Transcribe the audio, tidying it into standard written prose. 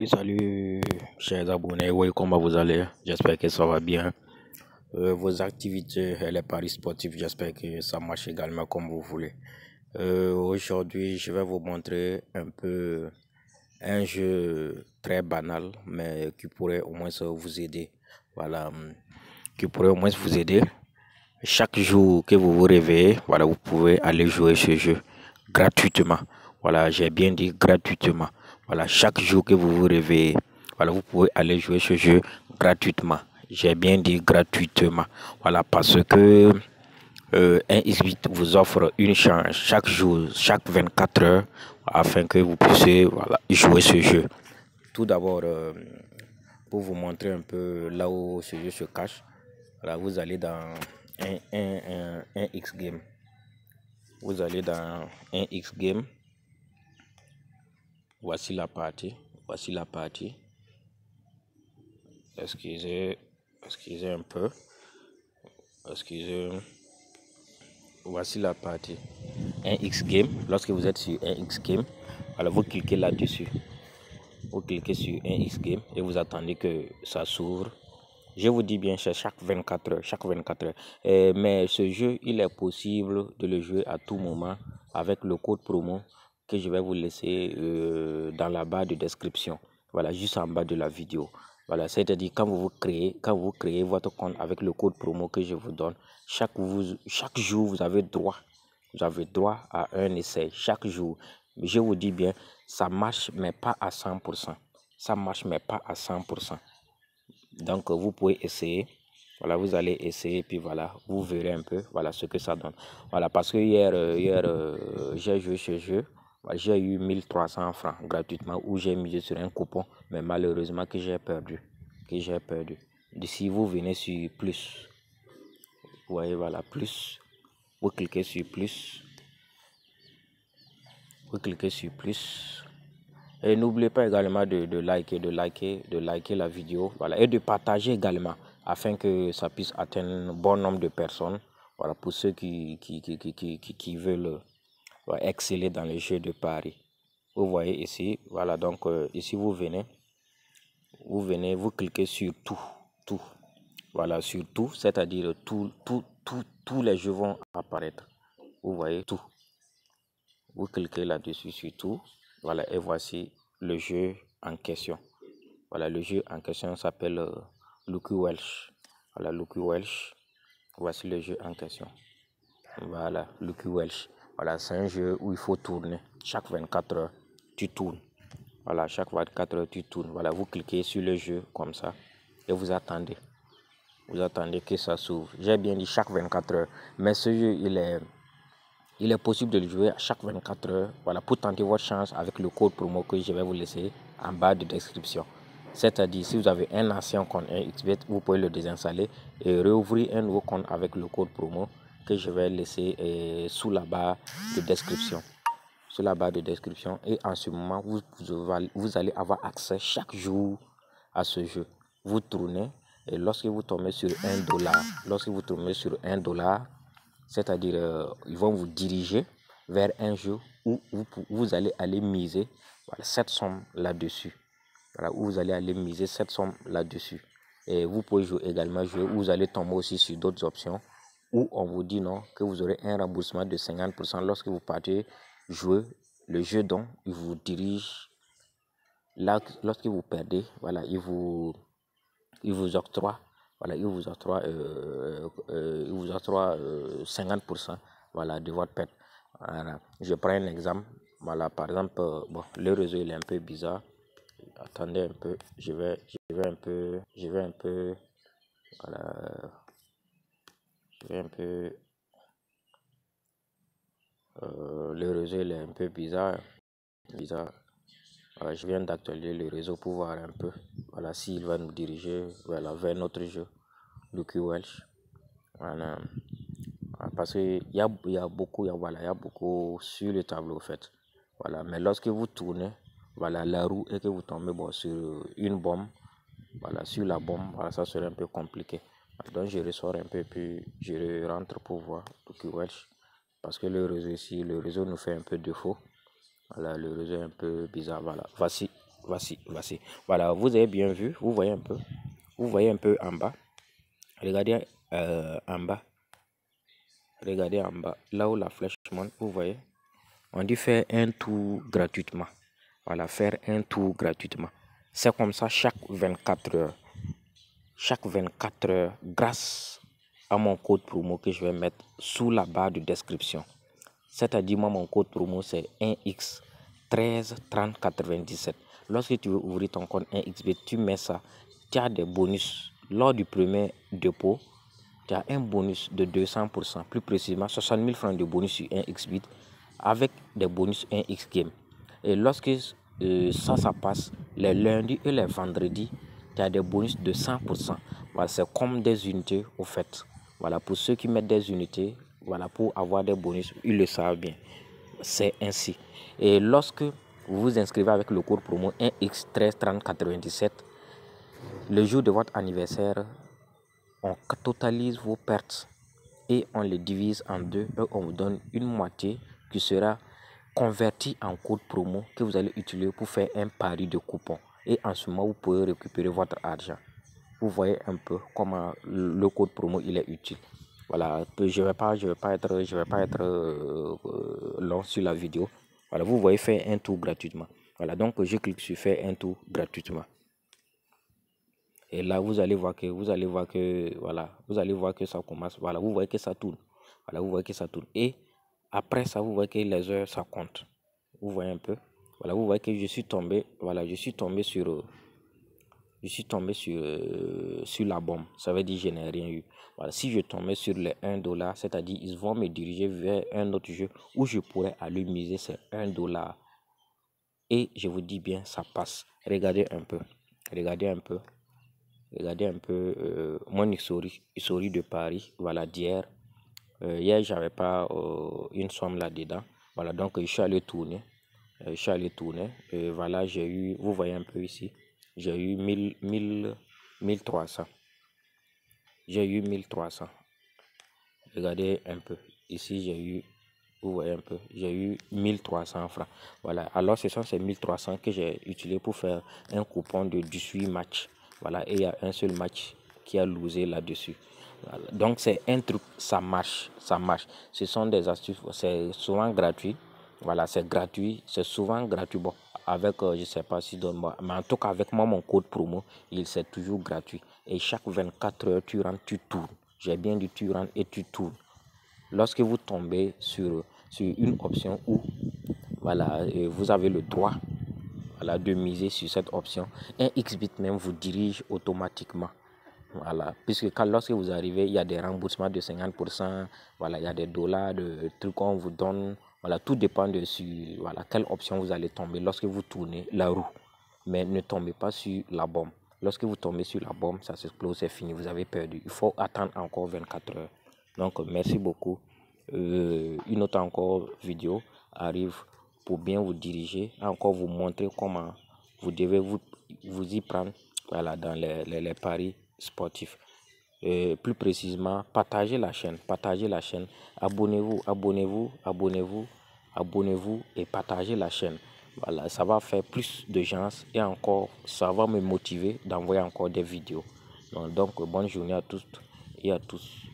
Salut chers abonnés, oui comment vous allez? J'espère que ça va bien. Vos activités et les paris sportifs, j'espère que ça marche également comme vous voulez. Aujourd'hui, je vais vous montrer un peu un jeu très banal, mais qui pourrait au moins vous aider. Voilà, qui pourrait au moins vous aider. Chaque jour que vous vous réveillez, voilà, vous pouvez aller jouer ce jeu gratuitement. Voilà, j'ai bien dit gratuitement. Voilà, chaque jour que vous vous réveillez, voilà, vous pouvez aller jouer ce jeu gratuitement. J'ai bien dit gratuitement. Voilà, parce que un X8 vous offre une chance chaque jour, chaque 24 heures, afin que vous puissiez voilà, jouer ce jeu. Tout d'abord, pour vous montrer un peu là où ce jeu se cache, voilà, vous allez dans un X game. Vous allez dans un X game. Voici la partie. Voici la partie. Excusez un peu. Excusez. Voici la partie. Un X game. Lorsque vous êtes sur un X game, alors vous cliquez là-dessus. Vous cliquez sur un X game et vous attendez que ça s'ouvre. Je vous dis bien, c'est chaque 24 heures, chaque 24 heures. Mais ce jeu, il est possible de le jouer à tout moment avec le code promo que je vais vous laisser dans la barre de description. Voilà, juste en bas de la vidéo. Voilà, c'est-à-dire quand vous créez votre compte avec le code promo que je vous donne, chaque jour, vous avez droit à un essai chaque jour. Je vous dis bien, ça marche, mais pas à 100%. Ça marche, mais pas à 100%. Donc vous pouvez essayer, voilà, vous allez essayer puis voilà, vous verrez un peu voilà ce que ça donne. Voilà, parce que hier j'ai joué ce jeu, j'ai eu 1300 francs gratuitement où j'ai misé sur un coupon, mais malheureusement que j'ai perdu, D'ici vous venez sur plus, vous voyez, voilà, plus, vous cliquez sur plus, et n'oubliez pas également de liker la vidéo, voilà, et de partager également afin que ça puisse atteindre un bon nombre de personnes. Voilà, pour ceux qui veulent exceller dans les jeux de paris. Vous voyez ici, voilà, donc ici vous venez, vous cliquez sur tout. Voilà, sur tout, c'est-à-dire tous les jeux vont apparaître. Vous voyez tout. Vous cliquez là-dessus sur tout. Voilà, et voici le jeu en question. Voilà, le jeu en question s'appelle Lucky Welsh. Voilà, Lucky Welsh. Voici le jeu en question. Voilà, Lucky Welsh. Voilà, c'est un jeu où il faut tourner. Chaque 24 heures, tu tournes. Voilà, chaque 24 heures, tu tournes. Voilà, vous cliquez sur le jeu comme ça et vous attendez. Vous attendez que ça s'ouvre. J'ai bien dit chaque 24 heures. Mais ce jeu, il est possible de le jouer à chaque 24 heures. Voilà, pour tenter votre chance avec le code promo que je vais vous laisser en bas de description. C'est-à-dire, si vous avez un ancien compte, un XBet, vous pouvez le désinstaller et réouvrir un nouveau compte avec le code promo que je vais laisser sous la barre de description. Sous la barre de description. Et en ce moment, vous allez avoir accès chaque jour à ce jeu. Vous tournez et lorsque vous tombez sur $1, c'est-à-dire ils vont vous diriger vers un jeu où vous allez aller miser voilà, cette somme là-dessus. Voilà, où vous allez aller miser cette somme là-dessus. Et vous pouvez également jouer où vous allez tomber aussi sur d'autres options où on vous dit non, que vous aurez un remboursement de 50% lorsque vous partez jouer le jeu dont il vous dirige. Là, lorsque vous perdez, voilà, il vous octroie, voilà, il vous octroie 50% voilà, de votre perte. Voilà. Je prends un exemple. Voilà, par exemple, bon, le réseau il est un peu bizarre. Attendez un peu, je vais un peu, voilà, le réseau il est un peu bizarre. Voilà, je viens d'actualiser le réseau pour voir un peu, voilà, s'il va nous diriger voilà, vers notre jeu, Lucky Welsh. Voilà. Parce qu'il y a beaucoup sur le tableau en fait. Voilà, mais lorsque vous tournez, voilà, la roue et que vous tombez bon, sur une bombe, voilà, sur la bombe, voilà, ça serait un peu compliqué. Donc je ressors un peu puis je rentre pour voir Lucky Welsh. Parce que le réseau ici, le réseau nous fait un peu défaut. Voilà, le réseau est un peu bizarre. Voilà, voici. Voilà, vous avez bien vu, vous voyez un peu en bas. Regardez en bas. Regardez en bas, là où la flèche monte, vous voyez. On dit faire un tour gratuitement. Voilà, faire un tour gratuitement. C'est comme ça chaque 24 heures. Chaque 24 heures, grâce à mon code promo que je vais mettre sous la barre de description. C'est-à-dire, moi, mon code promo, c'est 1x 13 30 97. Lorsque tu veux ouvrir ton compte 1xBet, tu mets ça. Tu as des bonus. Lors du premier dépôt, tu as un bonus de 200%. Plus précisément, 60 000 francs de bonus sur 1xBet avec des bonus 1x Game. Et lorsque ça passe, les lundis et les vendredis, tu as des bonus de 100%. Voilà, c'est comme des unités au fait. Voilà, pour ceux qui mettent des unités, voilà, pour avoir des bonus, ils le savent bien. C'est ainsi. Et lorsque vous vous inscrivez avec le code promo 1x133097, le jour de votre anniversaire, on totalise vos pertes et on les divise en deux et on vous donne une moitié qui sera convertie en code promo que vous allez utiliser pour faire un pari de coupon. Et en ce moment, vous pouvez récupérer votre argent. Vous voyez un peu comment le code promo il est utile. Voilà, je vais pas être long sur la vidéo. Voilà, vous voyez faire un tour gratuitement. Voilà, donc je clique sur faire un tour gratuitement. Et là, vous allez voir que voilà, vous allez voir que ça commence. Voilà, vous voyez que ça tourne. Voilà, vous voyez que ça tourne. Et après ça, vous voyez que les heures, ça compte. Vous voyez un peu. Voilà, vous voyez que je suis tombé. Voilà, je suis tombé sur la bombe. Ça veut dire que je n'ai rien eu. Voilà, si je tombais sur les 1$, c'est-à-dire ils vont me diriger vers un autre jeu où je pourrais aller miser ces 1$. Et je vous dis bien, ça passe. Regardez un peu. Regardez un peu. Regardez un peu mon historique de Paris. Voilà, d'hier. Hier, j'avais pas une somme là-dedans. Voilà, donc je suis allé tourner. Et voilà, j'ai eu, vous voyez un peu ici, j'ai eu 1300. J'ai eu 1300. Regardez un peu. Ici, j'ai eu, vous voyez un peu, j'ai eu 1300 francs. Voilà, alors ce sont ces 1300 que j'ai utilisé pour faire un coupon de 18 matchs. Voilà, et il y a un seul match qui a losé là-dessus. Voilà. Donc c'est un truc, ça marche. Ce sont des astuces, c'est souvent gratuit. Voilà, c'est gratuit, c'est souvent gratuit. Bon, avec, je sais pas si donne moi, mais en tout cas avec moi, mon code promo, c'est toujours gratuit. Et chaque 24 heures, tu rentres, tu tournes. J'ai bien dit tu rentres et tu tournes. Lorsque vous tombez sur une option où, voilà, vous avez le droit, voilà, de miser sur cette option, un XBit même vous dirige automatiquement. Voilà, puisque lorsque vous arrivez, il y a des remboursements de 50%, voilà, il y a des dollars, de trucs qu'on vous donne. Voilà, tout dépend de voilà, quelle option vous allez tomber lorsque vous tournez la roue. Mais ne tombez pas sur la bombe. Lorsque vous tombez sur la bombe, ça s'explose, c'est fini, vous avez perdu. Il faut attendre encore 24 heures. Donc, merci beaucoup. Une autre encore vidéo arrive pour bien vous diriger, encore vous montrer comment vous devez vous y prendre, voilà, dans les paris sportifs. Plus précisément, partagez la chaîne, abonnez-vous et partagez la chaîne. Voilà, ça va faire plus de gens et encore, ça va me motiver d'envoyer encore des vidéos. Donc bonne journée à tous et à tous.